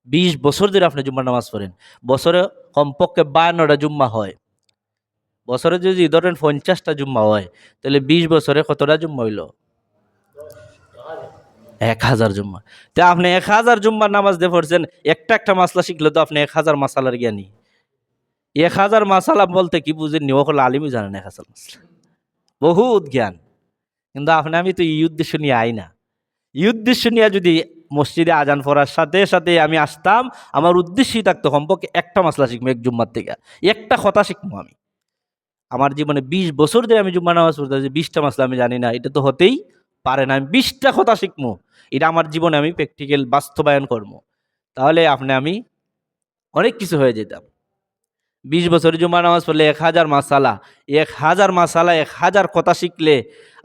20 বছর ধরে আপনি জুমার নামাজ পড়েন, বছরে কমপক্ষে 52টা জুম্মা হয়, বছরে যদি ধরেন 50টা জুম্মা হয়, তাহলে 20 বছরে কতটা জুম্মা হইল? 1000 জুম্মা। তো আপনি 1000 জুম্মার নামাজ দিয়ে পড়ছেন, একটা একটা মাসলা শিখলে তো আপনি 1000 মাসালার জ্ঞানী। 1000 মাসালা বলতে কি বুঝেননি, ও হলো আলিমই জানেন 1000 মাসলা, বহুত জ্ঞান। কিন্তু আপনি আমি তো এই উদ্দেশ্য নিয়ে আই না। এই উদ্দেশ্য নিয়ে যদি মসজিদে আজান পড়ার সাথে সাথে আমি আসতাম, আমার উদ্দেশ্যই থাকতো কমপক্ষে একটা মাসলা শিখবো এক জুম্মার থেকে, একটা কথা শিখবো আমি। আমার জীবনে 20 বছর ধরে আমি জুম্মা নামাজ পড়তে 20টা মাসলা আমি জানি না, এটা তো হতেই পারে না। আমি 20টা কথা শিখবো, এটা আমার জীবনে আমি প্র্যাকটিক্যাল বাস্তবায়ন করবো, তাহলে আমি অনেক কিছু হয়ে যেতাম। 20 বছর জুম্মা নামাজ পড়লে 1000 মাসালা, 1000 মাসালা 1000 কথা শিখলে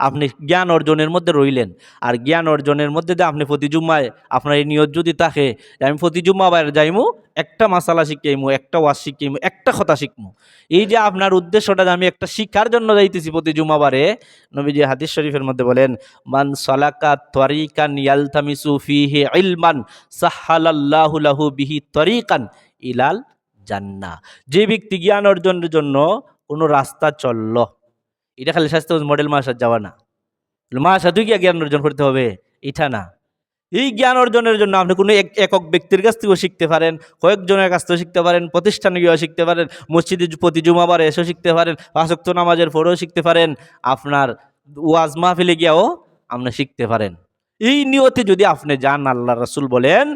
আপনি জ্ঞান অর্জনের মধ্যে রইলেন। আর জ্ঞান অর্জনের মধ্যে দিয়ে আপনি প্রতি জুম্মায় আপনার এই নিয়ত যদি থাকে আমি প্রতি জুম্মা বাইরে যাইমু, একটা মাসালা শিখাইমু, একটা ওয়াজ শিখাইমু, একটা কথা শিখমু, এই যে আপনার উদ্দেশ্যটা যে আমি একটা শিক্ষার জন্য যাইতেছি প্রতি জুম্মাবারে, নবীজি হাদিস শরীফের মধ্যে বলেন, মান সালাকা তরিকান ইয়ালতামিসু ফিহি ইলমান সাহালাল্লাহু লাহু বিহি তরিকান ইলাল জান্নাহ। যে ব্যক্তি জ্ঞান অর্জনের জন্য কোনো রাস্তা চলল, এটা খালি স্বাস্থ্য মডেল মাসাজ যাওয়া না, মাসাজ গিয়া জ্ঞান অর্জন করতে হবে এটা না। এই জ্ঞান অর্জনের জন্য আপনি কোনো একক ব্যক্তির কাছ থেকেও শিখতে পারেন, কয়েকজনের কাছ থেকেও শিখতে পারেন, প্রতিষ্ঠানে গিয়েও শিখতে পারেন, মসজিদে প্রতি জুমাবারে এসেও শিখতে পারেন, 5 ওয়াক্ত নামাজের পরেও শিখতে পারেন, আপনার ওয়াজ মাহফিলে গিয়েও আপনি শিখতে পারেন। এই নিয়তে যদি আপনি যান, আল্লাহ রাসূল বলেন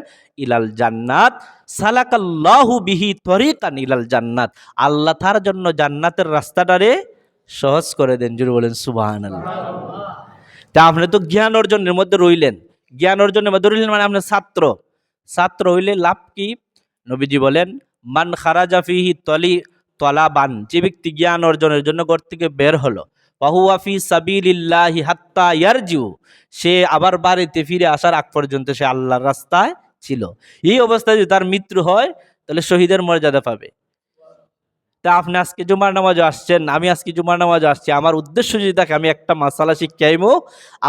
ইলাল জান্নাত সালাকাল্লাহু বিহি তরিকান ইলাল জান্নাত, আল্লাহ তার জন্য জান্নাতের রাস্তাটারে সহজ করে দেন। জুড়ে বলেন সুবহানাল্লাহ। তা আপনি তো জ্ঞান অর্জনের মধ্যে রইলেন, জ্ঞান অর্জনের মধ্যে রইলেন মানে আপনি ছাত্র। ছাত্র হইলে লাভ কি? নবীজি বলেন, মান খারাজা ফিহি তলাবান, যে ব্যক্তি জ্ঞান অর্জনের জন্য ঘর থেকে বের হলো, ওয়াহুয়া ফি সাবিলিল্লাহি হাত্তা ইয়ারজিউ, সে আবার বাড়িতে ফিরে আসার আগ পর্যন্ত সে আল্লাহর রাস্তায় ছিল। এই অবস্থায় যদি তার মৃত্যু হয় তাহলে শহীদের মর্যাদা পাবে। তা আপনি আজকে জুমার নামাজে আসছেন, আমি আজকে জুমার নামাজে আসছি, আমার উদ্দেশ্য যদি থাকে আমি একটা মাসালা শিখাইমো,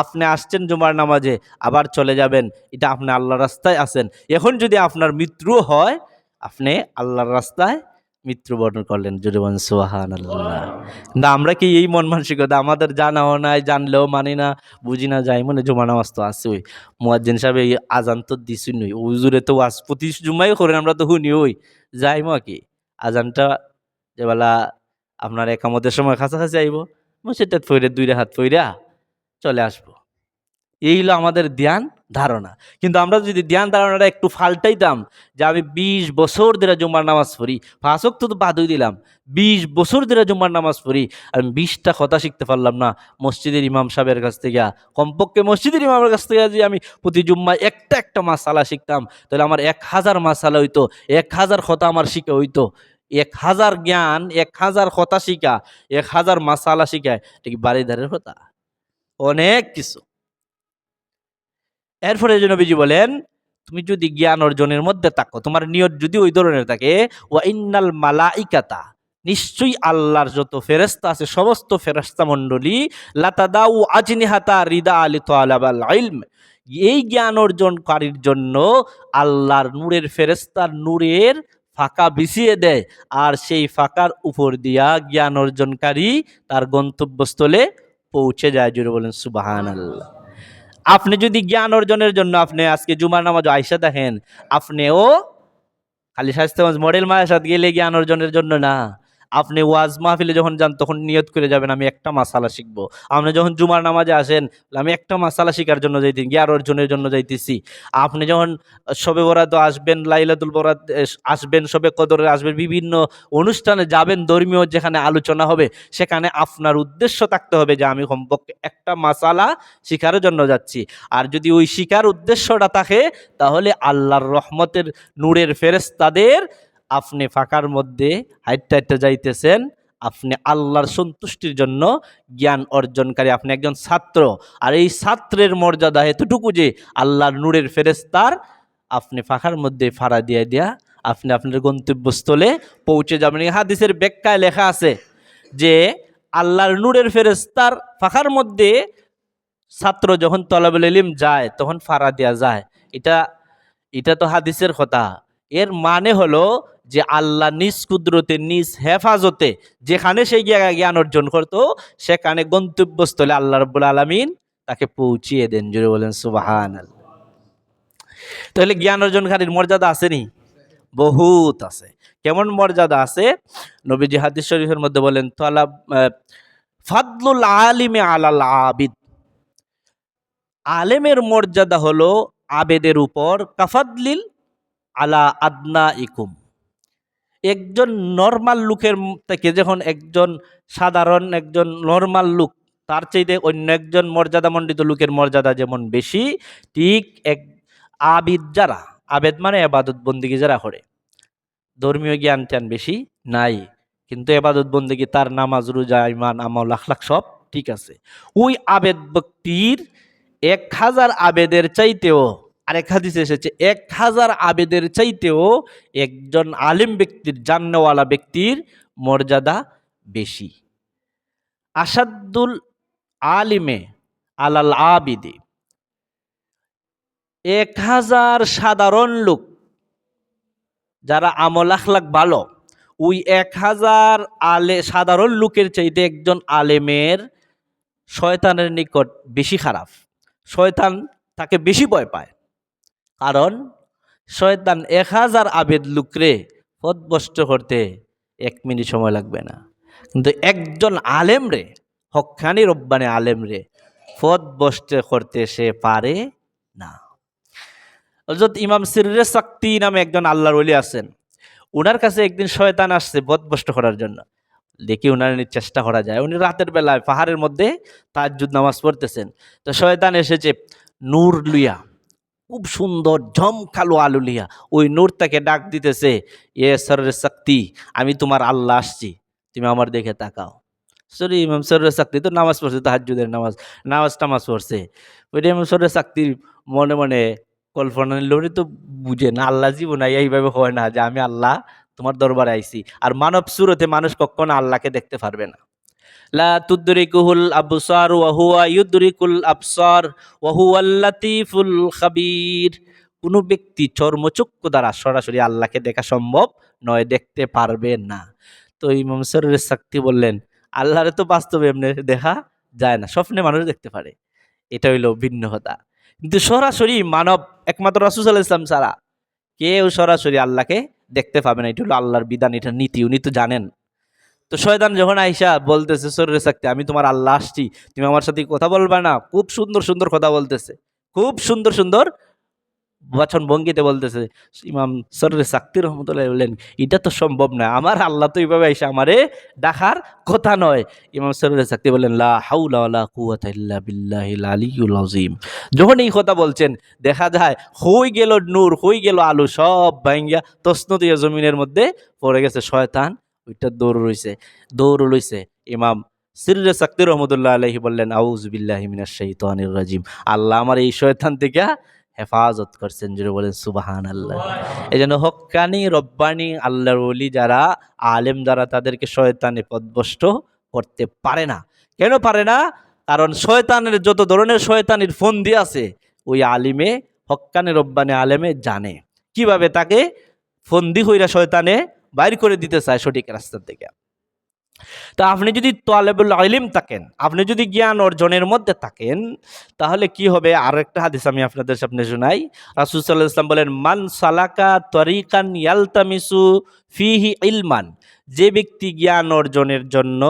আপনি আসছেন জুমার নামাজে আবার চলে যাবেন, এটা আপনি আল্লাহর রাস্তায় আছেন। এখন যদি আপনার মৃত্যু হয়, আপনি আল্লাহর রাস্তায় মৃত্যুবরণ করলেন। জোরে বলেন সুবহানাল্লাহ। না আমরা কি এই মন মানসিকতা আমাদের? জানাও নাই, জানলেও মানি না, বুঝি না, যাই মনে জুমার নামাজ তো আছে, ওই মুয়াজ্জিন সাহেব এই আজান তো দিছুই নই, হুজুরে তো ওয়াজ প্রতি জুমাই করেন, আমরা তো শুনি, ওই যাই মা কি আজানটা যেবেলা আপনার একামতের সময় কাছাকাছি আইব, মসজিদটা ফইরে 2 রাকাত ফইরা চলে আসবো। এই হলো আমাদের ধ্যান ধারণা। কিন্তু আমরা যদি ধ্যান ধারণাটা একটু পাল্টাইতাম, যে আমি 20 বছর ধরে জুমার নামাজ পড়ি, 5 ওয়াক্ত তো বাদই দিলাম, 20 বছর ধরে জুমার নামাজ পড়ি, আমি 20টা কথা শিখতে পারলাম না মসজিদের ইমাম সাহেবের কাছ থেকে, কমপক্ষে মসজিদের ইমামের কাছ থেকে যদি আমি প্রতি জুম্মায় একটা একটা মাসালা শিখতাম, তাহলে আমার 1000 মাসালা হইতো, 1000 কথা আমার শিখা হইতো। 1000 জ্ঞান, 1000 কথা শিখা, 1000 মাসালা শিখা, এটা কি বাড়িদারের কথা? অনেক কিছু। এরপরে যে নবীজি বলেন, তুমি যদি জ্ঞান অর্জনের মধ্যে থাকো, তোমার নিয়ত যদি ওই ধরনের থাকে, ওয়া ইন্নাল মালাইকাতা, নিশ্চয়ই আল্লাহর যত ফেরেশতা আছে সমস্ত ফেরেশতা মণ্ডলী, লাতাদাউ আজনিহাতা রিদা আলি তালাবাল ইলম, এই জ্ঞান অর্জনকারীর জন্য আল্লাহর নূরের ফেরেশতার নূরের ফাঁকা বিছিয়ে দেয়, আর সেই ফাঁকার উপর দিয়া জ্ঞান অর্জনকারী তার গন্তব্যস্থলে পৌঁছে যায়। জুড়ে বলেন সুবহানাল্লাহ। আপনি যদি জ্ঞান অর্জনের জন্য আপনি আজকে জুমার নামাজ আইসা দেখেন, আপনিও খালি স্বাস্থ্যগঞ্জ মডেল মায়ের গেলে জ্ঞান অর্জনের জন্য না, আপনি ওয়াজ মাহফিলে যখন যান তখন নিয়ত করে যাবেন আমি একটা মাসালা শিখবো। আপনি যখন জুমার নামাজে আসেন, আমি একটা মাসালা শিখার জন্য যাইতেছি, জ্ঞান অর্জনের জন্য যাইতেছি। আপনি যখন শবে বরাত আসবেন, লাইলাতুল বরাত আসবেন, শবে কদরে আসবেন, বিভিন্ন অনুষ্ঠানে যাবেন, ধর্মীয় যেখানে আলোচনা হবে, সেখানে আপনার উদ্দেশ্য থাকতে হবে যে আমি কমপক্ষে একটা মাসালা শিখার জন্য যাচ্ছি। আর যদি ওই শিখার উদ্দেশ্যটা থাকে, তাহলে আল্লাহর রহমতের নূরের ফেরেশতাদের, আপনি ফাঁকার মধ্যে হাইটটা হাইটটা যাইতেছেন, আপনি আল্লাহর সন্তুষ্টির জন্য জ্ঞান অর্জনকারী, আপনি একজন ছাত্র। আর এই ছাত্রের মর্যাদা এতটুকু যে আল্লাহর নূরের ফেরেশতার আপনি ফাঁকার মধ্যে ফাড়া দিয়ে দিয়া আপনি আপনার গন্তব্যস্থলে পৌঁছে যাবেন। এই হাদিসের ব্যাখ্যায় লেখা আছে যে আল্লাহর নূরের ফেরেশতার ফাঁকার মধ্যে ছাত্র যখন তলাবুল ইলম যায় তখন ফাড়া দেয়া যায়। এটা এটা তো হাদিসের কথা। এর মানে হলো যে আল্লাহ নিজ কুদরতে, নিজ হেফাজতে যেখানে সেই জ্ঞান অর্জন করত, সেখানে গন্তব্যস্থলে আল্লাহ রাব্বুল আলামিন তাকে পৌঁছিয়ে দেন। জোরে বলেন সুবহানাল্লাহ। তাহলে জ্ঞান অর্জনকারীর মর্যাদা আসেনি? বহুত আছে। কেমন মর্যাদা আছে? নবীজি হাদিস শরীফের মধ্যে বলেন, তালাব ফাদলুল আলিমে আলাল আবিদ, আলেমের মর্যাদা হলো আবেদের উপর, কাফাদলিল আলা আদনা ইকুম, একজন নর্মাল লোকের থেকে যখন একজন সাধারণ একজন নর্মাল লোক, তার চাইতে অন্য একজন মর্যাদামণ্ডিত লোকের মর্যাদা যেমন বেশি, ঠিক এক আবিদ যারা, আবেদ মানে এবাদত বন্দিগি যারা করে, ধর্মীয় জ্ঞান ট্যান বেশি নাই, কিন্তু এবাদত বন্দিগি তার নামাজ রোজা ইমান আমল আখলাক সব ঠিক আছে, ওই আবেদ ব্যক্তির 1000 আবেদের চাইতেও, আরেক হাদিসে এসেছে 1000 আবেদের চাইতেও একজন আলিম ব্যক্তির, জান্নাওয়ালা ব্যক্তির মর্যাদা বেশি। আসাদুল আলিমে আলাল আবিদে, 1000 সাধারণ লোক যারা আমল আখলাক ভালো, ওই 1000 সাধারণ লোকের চাইতে একজন আলেমের শয়তানের নিকট বেশি খারাপ। শয়তান তাকে বেশি ভয় পায়, কারণ শয়তান 1000 আবেদ লোকরে পথভ্রষ্ট করতে 1 মিনিট সময় লাগবে না, কিন্তু একজন আলেম রে, হক্কানি রব্বানি আলেম রে পথভ্রষ্ট করতে সে পারে না। হযরত ইমাম সিররে সাক্তি নামে একজন আল্লাহর ওলি আছেন, ওনার কাছে একদিন শয়তান আসছে পথভ্রষ্ট করার জন্য। দেখি উনার চেষ্টা করা যায়। উনি রাতের বেলায় পাহাড়ের মধ্যে তাহাজ্জুদ নামাজ পড়তেছেন। তো শয়তান এসেছে নূর লইয়া, খুব সুন্দর ঝমকালো আলো লিয়া। ওই নূরটাকে ডাক দিতেছে, এ সরের শক্তি, আমি তোমার আল্লাহ আসছি, তুমি আমার দেখে তাকাও। সরি ইমাম সরের শক্তি তো নামাজ পড়ছে, তাহাজ্জুদের নামাজ টামাজ পড়ছে। ওইটা ইমাম সরের শক্তির মনে মনে কল্পনা লোরে তো বুঝে না, আল্লাহ জীবন এইভাবে হয় না যে আমি আল্লাহ তোমার দরবারে আইছি। আর মানব সুরতে মানুষ কখনো আল্লাহকে দেখতে পারবে না। লা তুদরিকুহুল আবসার ওয়া হুয়া ইউদরিকুল আবসার ওয়া হুয়াল লাতীফুল খাবীর। কোনো ব্যক্তি চর্মচক্ষু দ্বারা সরাসরি আল্লাহকে দেখা সম্ভব নয়, দেখতে পারবে না। তো ইমাম সরের শক্তি বললেন, আল্লাহরে তো বাস্তবে এমনি দেখা যায় না, স্বপ্নে মানুষ দেখতে পারে, এটা হইল ভিন্নতা। কিন্তু সরাসরি মানব একমাত্র রাসূল সাল্লাল্লাহু আলাইহি ওয়াসাল্লাম ছাড়া কেউ সরাসরি আল্লাহকে দেখতে পাবে না। এটা হলো আল্লাহর বিধান, এটা নীতি, উনি তো জানেন। তো শয়তান যখন আইসা বলতেছে শরীরে থাকতে, আমি তোমার আল্লাহ আসছি, তুমি আমার সাথে কথা বলবা না, খুব সুন্দর সুন্দর কথা বলতেছে, খুব সুন্দর সুন্দর বচন ভঙ্গিতে বলতেছে। ইমাম শরীরে সাক্তি রহমতুল্লাহ বললেন, এটা তো সম্ভব না, আমার আল্লাহ তো এইভাবে আইসা আমারে ডাকার কথা নয়। ইমাম শরীরে সাক্তি বললেন, লা হাওলা ওয়ালা কুওয়াতা ইল্লা বিল্লাহিল আলিয়্যুল আযীম। যখন এই কথা বলছেন, দেখা যায় হই গেল নূর, হই গেল আলো, সব ভাঙ্গিয়া তসনদিয়া জমিনের মধ্যে পড়ে গেছে। শয়তান ওইটা দৌড় লইছে। ইমাম সিররে সাক্তি রহমতুল্লাহ আলাইহি বললেন, আউযু বিল্লাহি মিনাশ শাইতানির রাজিম, আল্লাহ আমার এই শয়তান থেকে হেফাজত করছেন। জুড়ে বলেন সুবহানাল্লাহ। এই জন্য হক্কানি রব্বানি আল্লাহর ওলি যারা, আলেম যারা, তাদেরকে শয়তানে পথভ্রষ্ট করতে পারে না। কেন পারে না? কারণ শয়তানের যত ধরনের শয়তানির ফন্দি আছে, ওই আলিমে, হক্কানি রব্বানি আলেমে জানে কিভাবে তাকে ফন্দি হইরা শয়তানে বাইর করে দিতে চায় সঠিক রাস্তা থেকে। তা আপনি যদি তালেবুল ইলম থাকেন, আপনি যদি জ্ঞান অর্জনের মধ্যে থাকেন, তাহলে কি হবে? আর একটা হাদিস আমি আপনাদের সামনে শোনাই। রাসূল সাল্লাল্লাহু আলাইহি ওয়াসাল্লাম বলেন, মান সালাকা তরিকান ইয়ালতামিসু ফিহি ইলমান, যে ব্যক্তি জ্ঞান অর্জনের জন্য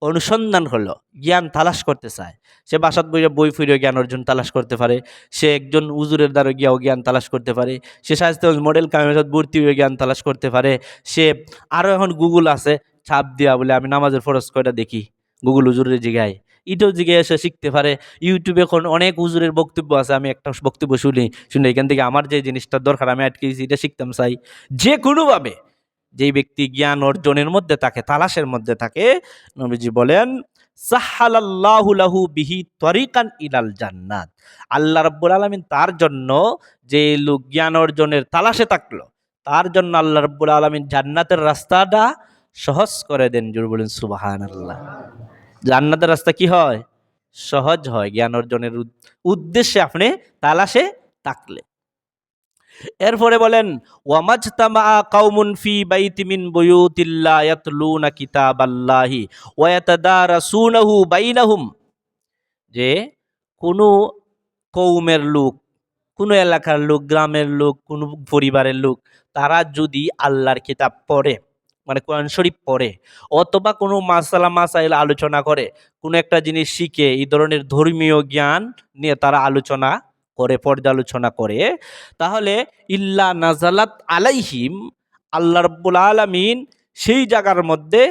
অনুসন্ধান হলো, জ্ঞান তালাশ করতে চায়, সে বাসাত বইয়ে বই ফিরে জ্ঞান অর্জন তালাশ করতে পারে, সে একজন উজুরের দ্বারা গিয়াও জ্ঞান তালাশ করতে পারে, সে স্বাস্থ্য মডেল কামেরাত ভর্তি হয়ে জ্ঞান তালাশ করতে পারে, সে আরও এখন গুগল আছে, ছাপ দিয়া বলে আমি নামাজের ফরজ কয়টা দেখি, গুগল হুজুরের জিগায়, এটাও জিগায় এসে শিখতে পারে। ইউটিউবে এখন অনেক হুজুরের বক্তব্য আছে, আমি একটা বক্তব্য শুনে এখান থেকে আমার যে জিনিসটা দরকার আমি আটকে গেছি, এটা শিখতাম চাই। যে কোনোভাবে যেই ব্যক্তি জ্ঞান অর্জনের মধ্যে থাকে, তালাশের মধ্যে থাকে, নবীজি বলেন, সাহালাল্লাহু লাহু বিহি তরিকান ইলাল জান্নাত, আল্লাহ রাব্বুল আলামিন তার জন্য, যে লোক জ্ঞান অর্জনের তালাশে থাকলো, তার জন্য আল্লাহ রাব্বুল আলামিন জান্নাতের রাস্তাটা সহজ করে দেন। জোরে বলেন সুবহানাল্লাহ। জান্নাতের রাস্তা কি হয়? সহজ হয় জ্ঞান অর্জনের উদ্দেশ্যে আপনি তালাশে থাকলে। এরপরে বলেন, ওয়ামাজতামা কাউমুন ফি বাইতি মিন বুয়ুতিল্লাহ ইয়াতলুনা কিতাবাল্লাহি ওয়া ইয়াতাদারাসুনাহু বাইনাহুম, যে কোনো কওমের লোক, কোনো এলাকার লোক, গ্রামের লোক, কোনো পরিবারের লোক, তারা যদি আল্লাহর কিতাব পড়ে, মানে কোরআন শরীফ পড়ে, অথবা কোনো মাসালা মাসাইল আলোচনা করে, কোনো একটা জিনিস শিখে, এই ধরনের ধর্মীয় জ্ঞান নিয়ে তারা আলোচনা করে, পর্যালোচনা করে, তাহলে ইল্লা নাজালাত আলাইহিম, আল্লাহ রাব্বুল আলামিন সেই জায়গার মধ্যে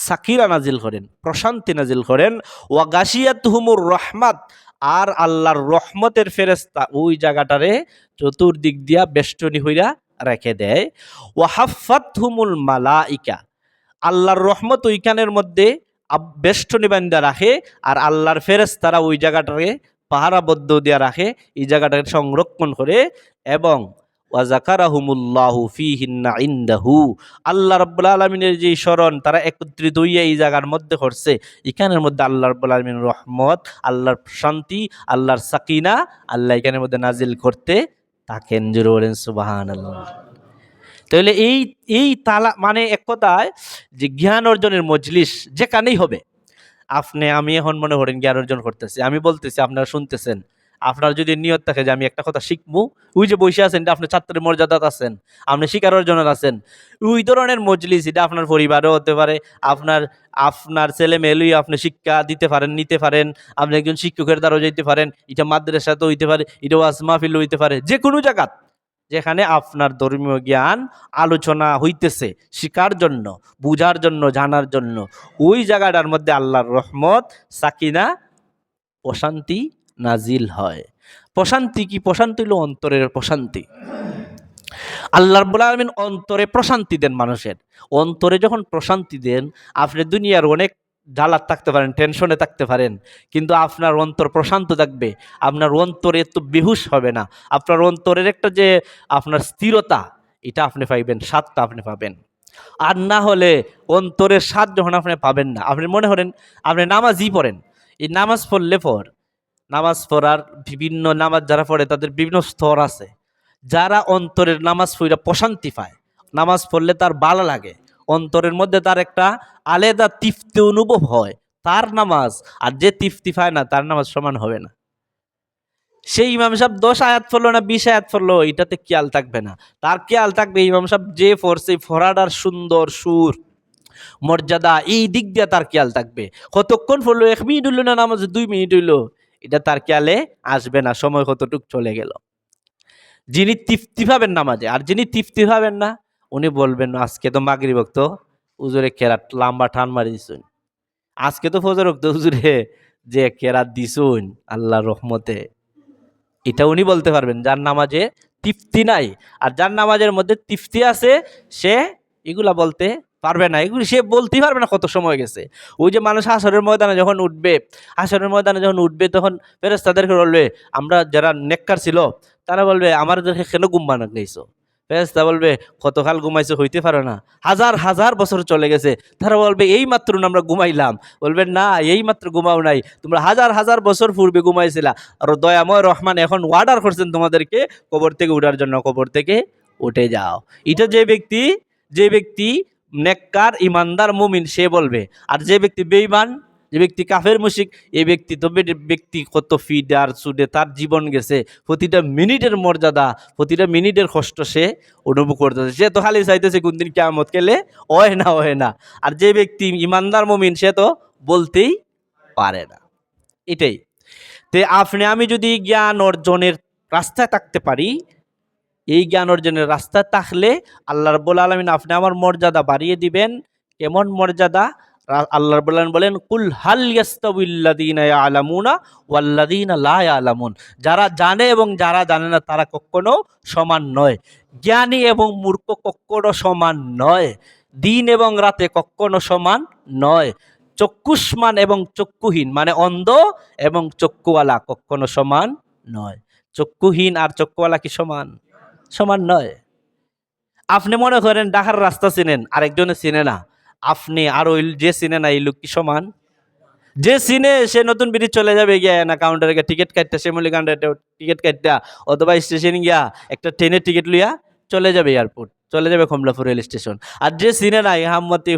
সাকিনা নাজিল করেন, প্রশান্তি নাজিল করেন, ওয়া গাশিয়াতুহুমুর রহমাত, আর আল্লাহর রহমতের ফেরেশতা ওই জায়গাটারে চতুর্দিক দিয়া বেষ্টনী হইরা রেখে দেয়। ওয়া হাফফাতহুমুল মালাইকা, আল্লাহর রহমত ওইখানের মধ্যে বেষ্টনী বান্ধা রাখে, আর আল্লাহর ফেরেশতারা ওই জায়গাটাকে পাহারাবদ্ধ দিয়া রাখে, এই জায়গাটাকে সংরক্ষণ করে। এবং ওয়াজাকারাহুমুল্লাহু ফিহিন্না ইনদাহু, আল্লাহ রাব্বুল আলামিনের যে স্মরণ তারা একত্রিত হইয়া এই জায়গার মধ্যে করছে, এখানের মধ্যে আল্লাহ রাব্বুল আলামিনের রহমত, আল্লাহর শান্তি, আল্লাহর সাকিনা আল্লাহ এখানের মধ্যে নাজিল করতে থাকেন। জোরে বলেন সুবহানাল্লাহ। তাহলে এই এই তালা মানে এক কথায় যে জ্ঞান অর্জনের মজলিস যেখানেই হবে, আমি এখন মনে করেন জ্ঞান অর্জন করতেছি, আমি বলতেছি, আপনারা শুনতেছেন, আপনার যদি নিয়ত থাকে যে আমি একটা কথা শিখবো, ওই যে বসে আছেন, এটা আপনি ছাত্রের মর্যাদাত আছেন, আপনি শিকার অর্জনের আছেন, ওই ধরনের মজলিস, এটা আপনার পরিবারও হতে পারে, আপনার আপনার ছেলে মেয়েলই আপনি শিক্ষা দিতে পারেন, নিতে পারেন, আপনি একজন শিক্ষকের দ্বারাও যেতে পারেন, এটা মাদ্রাসাতেও হইতে পারে, এটা ওয়াজ মাহফিল হইতে পারে, যে কোনো জায়গা যেখানে আপনার ধর্মীয় জ্ঞান আলোচনা হইতেছে, শিকার জন্য, বুঝার জন্য, জানার জন্য, ওই জায়গাটার মধ্যে আল্লাহর রহমত, সাকিনা, প্রশান্তি নাজিল হয়। প্রশান্তি কি? প্রশান্তি হলো অন্তরের প্রশান্তি। আল্লাহ রাব্বুল আলামিন অন্তরে প্রশান্তি দেন মানুষের। অন্তরে যখন প্রশান্তি দেন, আপনি দুনিয়ার অনেক জ্বালাত থাকতে পারেন, টেনশনে থাকতে পারেন, কিন্তু আপনার অন্তর প্রশান্ত থাকবে। আপনার অন্তরে তো বেহুশ হবে না। আপনার অন্তরের একটা যে আপনার স্থিরতা, এটা আপনি পাইবেন, স্বাদটা আপনি পাবেন। আর না হলে অন্তরের স্বাদ যখন আপনি পাবেন না, আপনি মনে করেন আপনি নামাজই পড়েন, এই নামাজ পড়লে নামাজ পড়ার বিভিন্ন, নামাজ যারা পড়ে তাদের বিভিন্ন স্তর আছে। যারা অন্তরের নামাজ পড়া প্রশান্তি পায়, নামাজ পড়লে তার ভালো লাগে, অন্তরের মধ্যে তার একটা আলাদা তৃপ্তি অনুভব হয়, তার নামাজ আর যে তৃপ্তি পায় না তার নামাজ সমান হবে না। সেই ইমাম সাহেব 10 আয়াত পড়লো না 20 আয়াত পড়লো, এটাতে খেয়াল থাকবে না। তার খেয়াল থাকবে ইমাম সাহেব যে পড়ছে ফরাডার সুন্দর সুর, মর্যাদা, এই দিক দিয়ে তার খেয়াল থাকবে। কতক্ষণ পড়লো, 1 মিনিট হইলো না নামাজ, 2 মিনিট হইলো, এটা তার খেয়ালে আসবে না, সময় কতটুক চলে গেল। যিনি তৃপ্তি পাবেন নামাজে, আর যিনি তৃপ্তি পাবেন না, উনি বলবেন আজকে তো মাগরিব ওয়াক্ত হুজুরে কেরাত লম্বা টান মারি দিছুন, আজকে তো ফজর ওয়াক্ত হুজুরে যে কেরাত দিছুন আল্লাহর রহমতে। এটা উনি বলতে পারবেন যার নামাজে তৃপ্তি নাই। আর যার নামাজের মধ্যে তৃপ্তি আছে, সে এগুলা বলতে পারবে না, এগুলি সে বলতেই পারবে না কত সময় গেছে। ওই যে মানুষ হাসরের ময়দানে যখন উঠবে, হাসরের ময়দানে যখন উঠবে, তখন ফেরেশতাদেরকে বলবে, আমরা যারা নেককার ছিল তারা বলবে আমাদেরকে কেন ঘুম বানা গেছো? ফেরেশতা বলবে কতকাল ঘুমাইছো, হইতে পারে না, হাজার হাজার বছর চলে গেছে। তারা বলবে এই মাত্র আমরা ঘুমাইলাম। বলবেন না, এই মাত্র ঘুমাও নাই, তোমরা হাজার হাজার বছর পূর্বে ঘুমাইছিলা। আর দয়াময় রহমান এখন অর্ডার করছেন তোমাদেরকে কবর থেকে উঠার জন্য, কবর থেকে উঠে যাও। এটা যে ব্যক্তি নেককার, ইমানদার, মুমিন, সে বলবে। আর যে ব্যক্তি বেঈমান, যে ব্যক্তি কাফের মুশরিক, এই ব্যক্তি তো ব্যক্তি কত ফিডার সুডে তার জীবন গেছে, প্রতিটা মিনিটের মর্যাদা, প্রতিটা মিনিটের কষ্ট সে অনুভব করতেছে। সে তো খালি চাইতেছে কোন দিন কিয়ামত কেলে হয় না। আর যে ব্যক্তি ইমানদার মুমিন, সে তো বলতেই পারে না। এটাই। তে আপনি আমি যদি জ্ঞান অর্জনের রাস্তায় থাকতে পারি, এই জ্ঞান অর্জনের রাস্তা থাকলে আল্লাহ রাব্বুল আলামিন আপনি আমার মর্যাদা বাড়িয়ে দিবেন। কেমন মর্যাদা? আল্লাহ রাব্বুল আলামিন বলেন, কুল হাল ইয়াস্তাউিল্লাযীনা ইয়ালামুনা ওয়াল্লাযীনা লা ইয়ালামুন। যারা জানে এবং যারা জানে না তারা কখনো সমান নয়। জ্ঞানী এবং মূর্খ কখনো সমান নয়। দিন এবং রাতে কখনো সমান নয়। চক্ষুষ্মান এবং চক্ষুহীন, মানে অন্ধ এবং চক্ষুওয়ালা কখনো সমান নয়। চক্ষুহীন আর চক্ষুওয়ালা কি সমান? সমান নয়। আপনি মনে করেন ঢাকার রাস্তা চিনেন, আরেকজনে চিনে না, আপনি আর ওই যে চিনে না এই লোক কি সমান? যে চিনে সে নতুন ব্রিজ চলে যাবে গিয়া না কাউন্টারে গিয়া টিকিট কাটতে, শ্যামলী কাউন্টারে টিকিট কাটতে, অথবা স্টেশন গিয়া একটা ট্রেনের টিকিট লইয়া চলে যাবে এয়ারপোর্ট, চলে যাবে কমলাপুর রেল স্টেশন। আর যে চিনে না হাম্মতি